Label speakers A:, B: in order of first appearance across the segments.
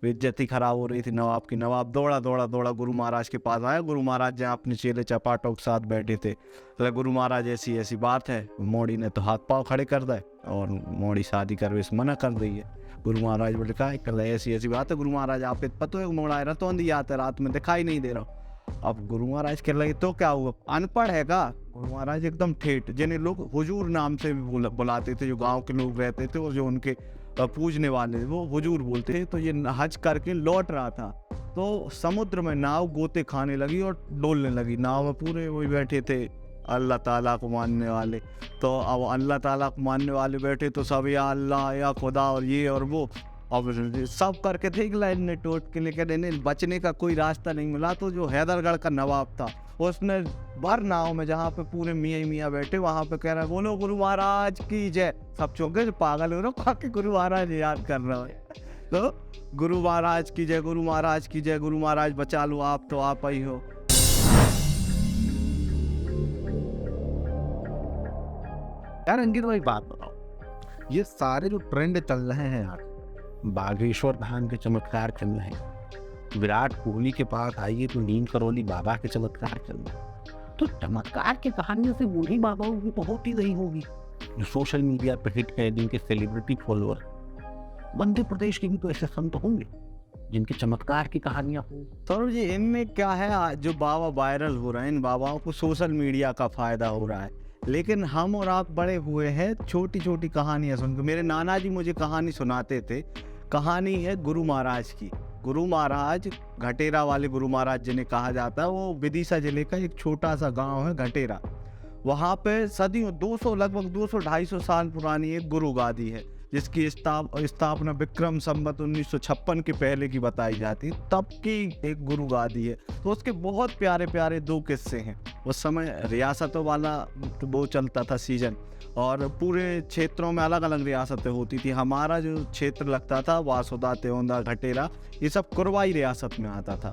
A: बेइज्जती खराब हो रही थी नवाब की। नवाब दौड़ा दौड़ा दौड़ा गुरु महाराज के पास आया। गुरु महाराज जहाँ अपने चेले चपाटों के साथ बैठे थे, तो गुरु महाराज ऐसी ऐसी बात है। मोड़ी ने तो हाथ पाँव खड़े कर दिए और मोड़ी शादी करवे से मना कर रही है। गुरु महाराज बोले कहा कल ऐसी ऐसी बात है। गुरु महाराज आप पता है मोड़ा है तो अंधी आते रात में दिखाई नहीं दे रहा। अब गुरु महाराज कह रहे तो क्या हुआ, अनपढ़ है का? गुरु महाराज एकदम ठेठ, जिन्हें लोग हुजूर नाम से भी बुलाते थे, जो गांव के लोग रहते थे और जो उनके पूजने वाले वो हुजूर बोलते थे। तो ये हज करके लौट रहा था तो समुद्र में नाव गोते खाने लगी और डोलने लगी। नाव में पूरे वही बैठे थे अल्लाह ताला को मानने वाले। तो अब अल्लाह ताला को मानने वाले बैठे तो सब या अल्लाह या खुदा और ये और वो, अब सब करके थे लाइन ने टोट के, लेकिन इन्हें बचने का कोई रास्ता नहीं मिला। तो जो हैदरगढ़ का नवाब था उसने भर नाव में, जहाँ पे पूरे मियाँ मियाँ बैठे, वहाँ पे कह रहा है बोलो गुरु महाराज की जय। सब चौंके पागल हो रहे हो के गुरु महाराज याद कर रहा है। तो गुरु महाराज की जय, गुरु महाराज की जय, गुरु महाराज बचा लो आप तो आप ही हो।
B: यार अंकित भाई बात बताओ, ये सारे जो ट्रेंड चल रहे हैं यार, बागेश्वर धाम के चमत्कार चल रहे हैं, विराट कोहली के पास आइए तो नीम करौली बाबा के चमत्कार चल रहे हैं। तो चमत्कार की कहानियों से बूढ़ी बाबाओं की तो होती रही होगी जो सोशल मीडिया पे हिट है, जिनके सेलिब्रिटी फॉलोअर। मध्य प्रदेश के भी तो ऐसे संत होंगे जिनके चमत्कार की कहानियां हो।
A: सौरभ जी इनमें क्या है, जो बाबा वायरल हो रहे हैं इन बाबाओं को सोशल मीडिया का फायदा हो रहा है, लेकिन हम और आप बड़े हुए हैं छोटी छोटी कहानियां सुनकर। मेरे नाना जी मुझे कहानी सुनाते थे। कहानी है गुरु महाराज की। गुरु महाराज घटेरा वाले गुरु महाराज जिन्हें कहा जाता है, वो विदिशा जिले का एक छोटा सा गांव है घटेरा। वहाँ पे सदियों 200 लगभग 200-250 साल पुरानी एक गुरु गादी है, जिसकी स्थापना विक्रम संवत 1956 के पहले की बताई जाती, तब की एक गुरु गादी है। तो उसके बहुत प्यारे प्यारे 2 किस्से हैं। उस समय रियासतों वाला वो चलता था सीजन, और पूरे क्षेत्रों में अलग अलग रियासतें होती थी। हमारा जो क्षेत्र लगता था वासुदा, तेवंदा, घटेरा, ये सब कुरवाई रियासत में आता था।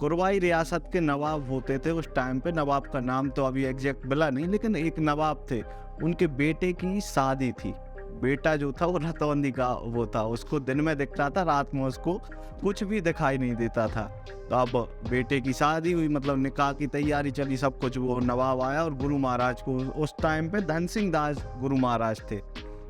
A: कुरवाई रियासत के नवाब होते थे उस टाइम पे। नवाब का नाम तो अभी एग्जैक्ट मिला नहीं, लेकिन एक नवाब थे, उनके बेटे की शादी थी। बेटा जो था वो रतौंदी का वो था, उसको दिन में दिखता था, रात में उसको कुछ भी दिखाई नहीं देता था। तो अब बेटे की शादी हुई, मतलब निकाह की तैयारी चली, सब कुछ। वो नवाब आया और गुरु महाराज को, उस टाइम पे धन सिंह दास गुरु महाराज थे,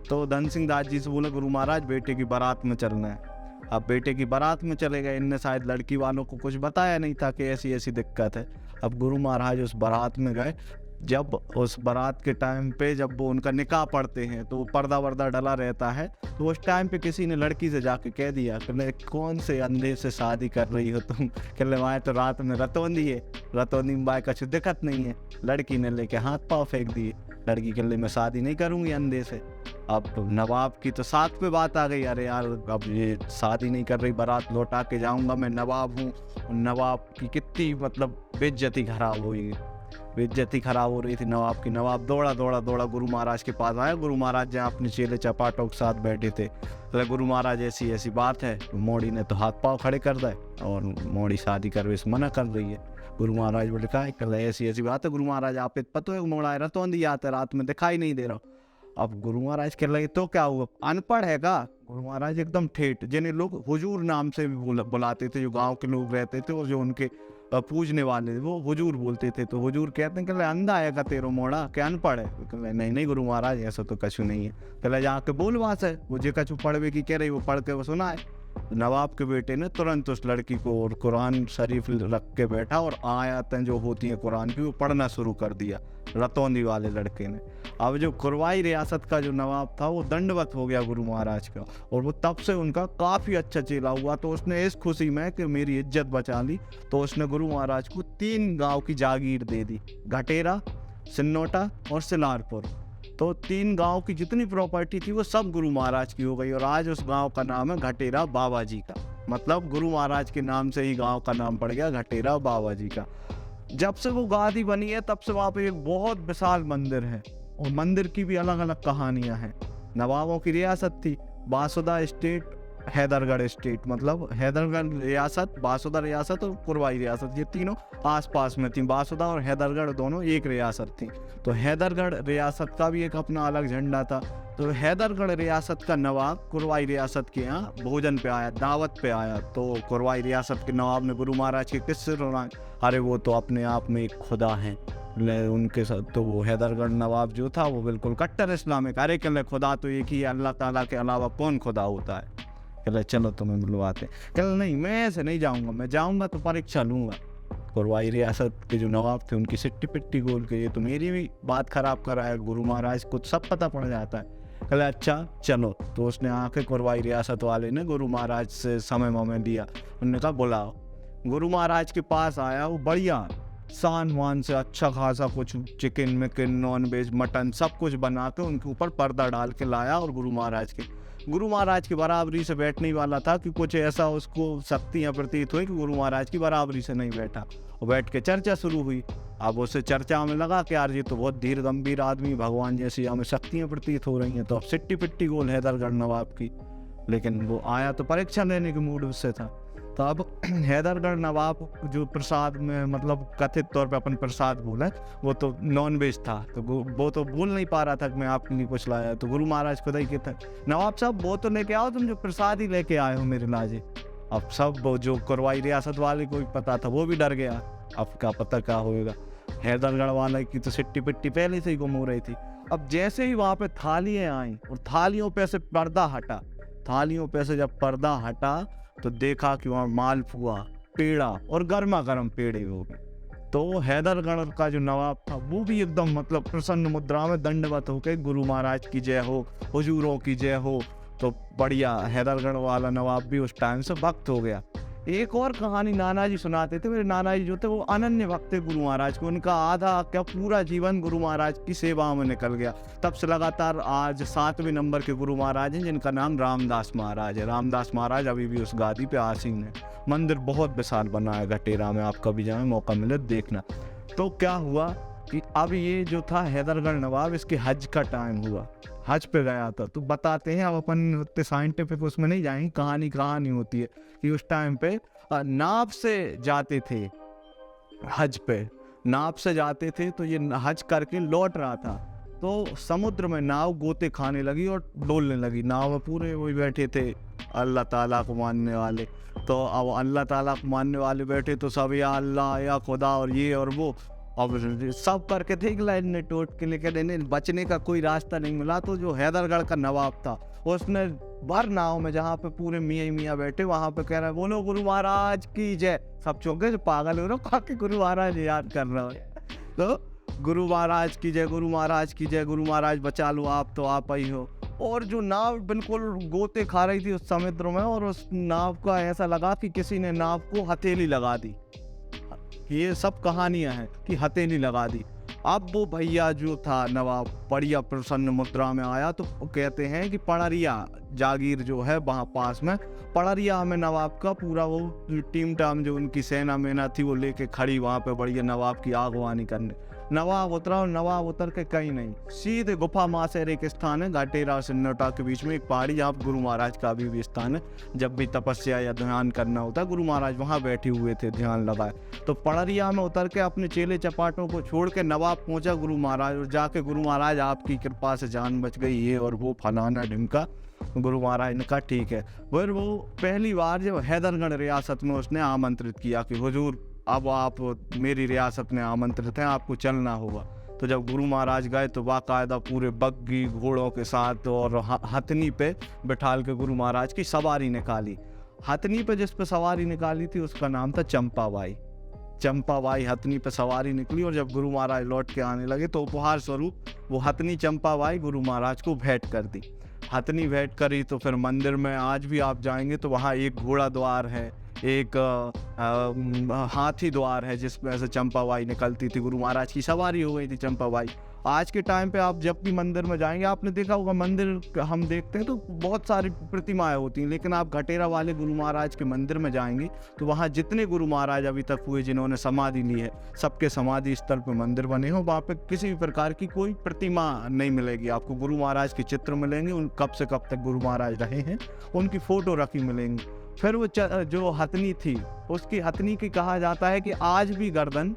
A: तो धन सिंह दास जी से बोले गुरु महाराज बेटे की बारात में चलना है। अब बेटे की बारात में चले गए। इनने शायद लड़की वालों को कुछ बताया नहीं था कि ऐसी ऐसी दिक्कत है। अब गुरु महाराज उस बारात में गए। जब उस बारात के टाइम पे जब वो उनका निकाह पढ़ते हैं तो पर्दा वर्दा डला रहता है, तो उस टाइम पे किसी ने लड़की से जाके कह दिया कि कौन से अंधे से शादी कर रही हो तुम? कहले वहाँ तो रात में रतौंदी है, रतौंदी में बाय कछ दिक्कत नहीं है। लड़की ने लेके हाथ पाँव फेंक दिए। लड़की के लिए मैं शादी नहीं करूँगी अंधे से। अब तो नवाब की तो साथ पे बात आ गई, अरे यार अब ये शादी नहीं कर रही, बारात लौटा के जाऊँगा, मैं नवाब हूँ। नवाब की कितनी मतलब बेइज्जती खराब हुई, बेइज्जती खराब हो रही थी नवाब की। नवाब दौड़ा दौड़ा दौड़ा गुरु महाराज के पास आया। गुरु महाराज जहाँ अपने चेले चपाटों के साथ बैठे थे, तो गुरु महाराज ऐसी ऐसी बात है। मोड़ी ने तो हाथ पाँव खड़े कर दिए और मोड़ी शादी करवे से मना कर रही है। गुरु महाराज बोले कहा कल ऐसी ऐसी बात है। गुरु महाराज आप पता है मोड़ा है तो अंधी आते रात में दिखाई नहीं दे रहा। अब गुरु महाराज कह रहे तो क्या हुआ, अनपढ़ है का? गुरु महाराज एकदम ठेठ, जिन्हें लोग हुजूर नाम से भी बुलाते थे, जो गांव के लोग रहते थे और जो उनके पूजने वाले वो हुजूर बोलते थे। तो हुजूर कहते हैं कि अंधा है का तेरो मोड़ा, क्या अनपढ़ है? कहले नहीं नहीं गुरु महाराज ऐसा तो कछु नहीं है। कहले जाके बोल वहाँ से, वो जे कछु पढ़वे की कह रही वो पढ़ के वो सुनाए। नवाब के बेटे ने तुरंत उस लड़की को और कुरान शरीफ रख के बैठा और आयतें जो होती हैं कुरान की वो पढ़ना शुरू कर दिया रतौंदी वाले लड़के ने। अब जो कुरवाई रियासत का जो नवाब था वो दंडवत हो गया गुरु महाराज का, और वो तब से उनका काफ़ी अच्छा चेला हुआ। तो उसने इस खुशी में कि मेरी इज्जत बचा ली, तो उसने गुरु महाराज को 3 गाँव की जागीर दे दी, घटेरा, सिन्नोटा और सिलारपुर। तो 3 गांव की जितनी प्रॉपर्टी थी वो सब गुरु महाराज की हो गई, और आज उस गांव का नाम है घटेरा बाबा जी का। मतलब गुरु महाराज के नाम से ही गांव का नाम पड़ गया घटेरा बाबा जी का। जब से वो गादी बनी है तब से वहाँ पे एक बहुत विशाल मंदिर है, और मंदिर की भी अलग अलग कहानियां हैं। नवाबों की रियासत थी, बासुदा स्टेट हैदरगढ़ स्टेट, मतलब हैदरगढ़ रियासत, बासुदा रियासत और कुरवाई रियासत, ये तीनों आसपास में थी। बासुदा और हैदरगढ़ दोनों एक रियासत थी। तो हैदरगढ़ रियासत का भी एक अपना अलग झंडा था। तो हैदरगढ़ रियासत का नवाब कुरवाई रियासत के यहाँ भोजन पे आया, दावत पे आया। तो कुरवाई रियासत के नवाब ने गुरु महाराज के किस्से सुनाए। अरे वो तो अपने आप में एक खुदा हैं, उनके साथ तो वो हैदरगढ़ नवाब जो था वो बिल्कुल कट्टर इस्लामिक। अरे कहले खुदा तो एक ही है, अल्लाह ताला के अलावा कौन खुदा होता है। कहले चलो तुम्हें मिलवाते। कहले नहीं, मैं ऐसे नहीं जाऊंगा, मैं जाऊंगा तो परीक्षा लूंगा। कुरवाई रियासत के जो नवाब थे उनकी सिट्टी पिट्टी गोल के, ये तो मेरी भी बात खराब कर रहा है, गुरु महाराज को सब पता पड़ जाता है। कहले अच्छा चलो। तो उसने आके कुरवाई रियासत वाले ने गुरु महाराज से समय वमय दिया। उन्होंने कहा बुलाओ। गुरु महाराज के पास आया, वो बढ़िया सान वान से अच्छा खासा कुछ चिकन मिकन नॉन वेज मटन सब कुछ बना के उनके ऊपर पर्दा डाल के लाया। और गुरु महाराज की बराबरी से बैठने ही वाला था कि कुछ ऐसा उसको शक्तियाँ प्रतीत हुई कि गुरु महाराज की बराबरी से नहीं बैठा। और बैठ के चर्चा शुरू हुई। अब उससे चर्चा में लगा कि यार ये तो बहुत धीर गंभीर आदमी, भगवान जैसी हमें शक्तियाँ प्रतीत हो रही हैं। तो अब सिट्टी पिट्टी गोल हैदरगढ़ नवाब की। लेकिन वो आया तो परीक्षा लेने के मूड उससे था। तो अब हैदरगढ़ नवाब जो प्रसाद में, मतलब कथित तौर पे अपन प्रसाद बोले, वो तो नॉन वेज था। तो वो तो बोल नहीं पा रहा था कि मैं आपके लिए कुछ लाया। तो गुरु महाराज खुदा ही कहते नवाब साहब वो तो लेके आओ, तुम जो प्रसाद ही लेके आए हो मेरे लाजे। अब सब वो जो कुरवाई रियासत वाले को भी पता था, वो भी डर गया। अब क्या पता क्या होएगा। हैदरगढ़ वाले की तो सिट्टी पिट्टी पहले से ही गुम हो रही थी। अब जैसे ही वहाँ पे थालियाँ आई और थालियों पे से पर्दा हटा, थालियों पे से जब पर्दा हटा तो देखा कि वहाँ मालपुआ, पेड़ा और गर्मा गर्म पेड़े हो गए। तो हैदरगढ़ का जो नवाब था वो भी एकदम मतलब प्रसन्न मुद्रा में दंडवत होकर गुरु महाराज की जय हो, हुजूरों की जय हो। तो बढ़िया हैदरगढ़ वाला नवाब भी उस टाइम से भक्त हो गया। एक और कहानी नाना जी सुनाते थे। मेरे नाना जी जो थे वो अनन्य भक्त थे गुरु महाराज को। उनका आधा क्या पूरा जीवन गुरु महाराज की सेवा में निकल गया। तब से लगातार आज 7वें नंबर के गुरु महाराज हैं जिनका नाम रामदास महाराज है। रामदास महाराज अभी भी उस गादी पे आसीन है। मंदिर बहुत विशाल बना है गटेरा में, आप कभी जाए मौका मिले देखना। तो क्या हुआ कि अब ये जो था हैदरगढ़ नवाब, इसके हज का टाइम हुआ, हज पे गया था। तो बताते हैं, अब अपन उतने साइंटिफिक उसमें नहीं जाएंगे, कहानी होती है कि उस टाइम पे नाव से जाते थे हज पे, नाव से जाते थे। तो ये हज करके लौट रहा था तो समुद्र में नाव गोते खाने लगी और डोलने लगी। नाव में पूरे वही बैठे थे अल्लाह ताला को मानने वाले। तो अब अल्लाह ताला को मानने वाले बैठे तो सब या अल्लाह या खुदा और ये और वो, अब सब करके थे लाइन ने टोट के, लेकिन इन्हें बचने का कोई रास्ता नहीं मिला। तो जो हैदरगढ़ का नवाब था उसने भर नाव में, जहाँ पे पूरे मियाँ ही मियाँ बैठे, वहाँ पे कह रहा है बोलो गुरु महाराज की जय। सब चौंके जो पागल हो रहे हो, काके गुरु महाराज याद कर रहा है। तो गुरु महाराज की जय, गुरु महाराज की जय, गुरु महाराज बचा लो, आप तो आप ही हो। और जो नाव बिल्कुल गोते खा रही थी उस समुद्र में, और उस नाव का ऐसा लगा कि किसी ने नाव को हथेली लगा दी। ये सब कहानियां हैं कि हथेली लगा दी। अब वो भैया जो था नवाब बढ़िया प्रसन्न मुद्रा में आया। तो कहते हैं कि पड़रिया जागीर जो है वहाँ पास में, पड़रिया में नवाब का पूरा वो टीम टाम जो उनकी सेना मेना थी वो लेके खड़ी वहाँ पे बढ़िया नवाब की आगवानी करने। नवाब उतरा और नवाब उतर के कहीं नहीं, सीधे गुफा मासेर एक स्थान है गटेरा और सिन्नोटा के बीच में, एक पहाड़ी जहाँ गुरु महाराज का अभी भी स्थान है। जब भी तपस्या या ध्यान करना होता है गुरु महाराज वहाँ बैठे हुए थे, ध्यान लगाए। तो पड़रिया में उतर के अपने चेले चपाटों को छोड़ के नवाब पहुंचा गुरु महाराज, और जाके गुरु महाराज आपकी कृपा से जान बच गई, ये और वो फलाना ढिमका। गुरु महाराज ने कहा ठीक है। फिर वो पहली बार जब हैदरगढ़ रियासत में उसने आमंत्रित किया कि हुजूर अब आप मेरी रियासत में आमंत्रित हैं, आपको चलना होगा। तो जब गुरु महाराज गए तो बाकायदा पूरे बग्गी घोड़ों के साथ और हथनी पे बिठाल के गुरु महाराज की सवारी निकाली। हथनी पे जिस पे सवारी निकाली थी उसका नाम था चंपाबाई। चंपाबाई हथनी पे सवारी निकली, और जब गुरु महाराज लौट के आने लगे तो उपहार स्वरूप वो हथनी चंपाबाई गुरु महाराज को भेंट कर दी। हथनी भेंट करी तो फिर मंदिर में आज भी आप जाएंगे तो वहाँ एक घोड़ा द्वार है, एक हाथी द्वार है जिसमें से चंपाबाई निकलती थी। गुरु महाराज की सवारी हो गई थी चंपाबाई। आज के टाइम पे आप जब भी मंदिर में जाएंगे, आपने देखा होगा मंदिर हम देखते हैं तो बहुत सारी प्रतिमाएं होती हैं, लेकिन आप घटेरा वाले गुरु महाराज के मंदिर में जाएंगे तो वहाँ जितने गुरु महाराज अभी तक हुए जिन्होंने समाधि ली है, सबके समाधि स्थल पे मंदिर बने हो, वहाँ पे किसी भी प्रकार की कोई प्रतिमा नहीं मिलेगी आपको। गुरु महाराज के चित्र मिलेंगे, उन कब से कब तक गुरु महाराज रहे हैं उनकी फोटो रखी मिलेंगी। फिर वो जो हथनी थी, उसकी हथनी की कहा जाता है कि आज भी गर्दन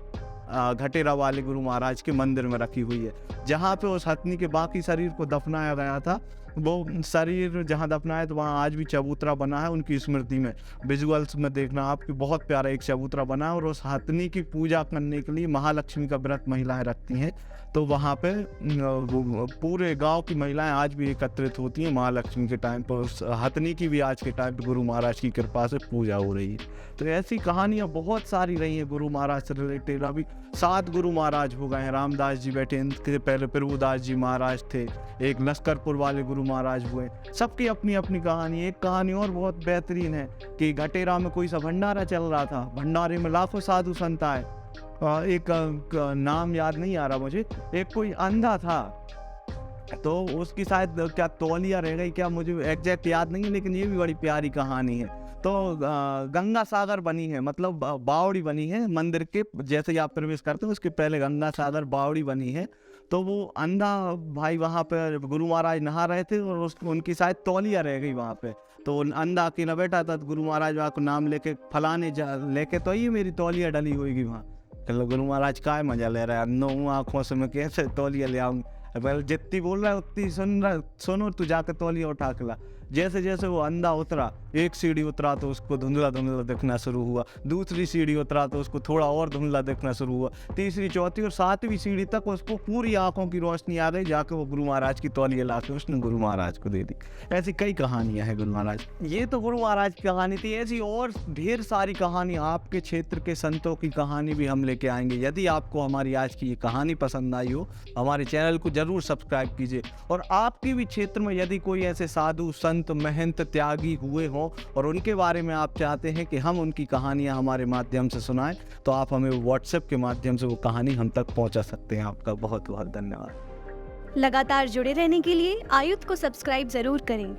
A: घटेरा वाले गुरु महाराज के मंदिर में रखी हुई है। जहाँ पे उस हथनी के बाकी शरीर को दफनाया गया था, वो शरीर जहाँ दफनाया तो वहाँ आज भी चबूतरा बना है उनकी स्मृति में। विजुअल्स में देखना आपकी, बहुत प्यारा एक चबूतरा बना है। और उस हथनी की पूजा करने के लिए महालक्ष्मी का व्रत महिलाएं रखती हैं, तो वहाँ पे पूरे गांव की महिलाएं आज भी एकत्रित होती हैं महालक्ष्मी के टाइम पर। उस हथनी की भी आज के टाइम पे गुरु महाराज की कृपा से पूजा हो रही है। तो ऐसी कहानियाँ बहुत सारी रही हैं गुरु महाराज से रिलेटेड। अभी 7 गुरु महाराज हो गए हैं। रामदास जी बैठे, इनके पहले प्रभुदास जी महाराज थे, एक लश्करपुर वाले गुरु महाराज हुए। सबकी अपनी अपनी कहानी। एक कहानी और बहुत बेहतरीन है कि घटेरा में कोई सा भंडारा चल रहा था, भंडारे में लाखों साधु संत आए। एक नाम याद नहीं आ रहा मुझे, एक कोई अंधा था, तो उसकी शायद क्या तौलिया रह गई क्या, मुझे एग्जैक्ट याद नहीं है, लेकिन ये भी बड़ी प्यारी कहानी है। तो गंगा सागर बनी है, मतलब बावड़ी बनी है मंदिर के, जैसे ही आप प्रवेश करते हो उसके पहले गंगा सागर बावड़ी बनी है। तो वो अंधा भाई वहाँ पे गुरु महाराज नहा रहे थे और उनकी शायद तौलिया रह गई वहाँ पे। तो अंधा अकेला बैठा था, तो गुरु महाराज वहाँ को नाम लेके फलाने लेके तो ये मेरी तौलिया डली होगी वहाँ। चलो गुरु महाराज का मजा ले रहा है, अंधों हूँ आँखों से मैं कैसे तौलिया ले आऊँगी। पहले जितनी बोल रहा है उतनी सुनो, तू जाकर तौलिया उठा के ला। जैसे जैसे वो अंधा उतरा, एक सीढ़ी उतरा तो उसको धुंधला धुंधला दिखना शुरू हुआ, दूसरी सीढ़ी उतरा तो उसको थोड़ा और धुंधला दिखना शुरू हुआ, तीसरी चौथी और 7वीं सीढ़ी तक उसको पूरी आंखों की रोशनी आ गई। जाके वो गुरु महाराज की तौलिया ला के उसने गुरु महाराज को दे दी। ऐसी कई कहानियां हैं गुरु महाराज। ये तो गुरु महाराज की कहानी थी, ऐसी और ढेर सारी कहानी आपके क्षेत्र के संतों की कहानी भी हम लेके आएंगे। यदि आपको हमारी आज की ये कहानी पसंद आई हो, हमारे चैनल को जरूर सब्सक्राइब कीजिए। और आपके भी क्षेत्र में यदि कोई ऐसे साधु संत महंत त्यागी हुए हों और उनके बारे में आप चाहते हैं कि हम उनकी कहानियां हमारे माध्यम से सुनाएं, तो आप हमें व्हाट्सएप के माध्यम से वो कहानी हम तक पहुंचा सकते हैं। आपका बहुत बहुत धन्यवाद।
C: लगातार जुड़े रहने के लिए आयुध को सब्सक्राइब जरूर करें।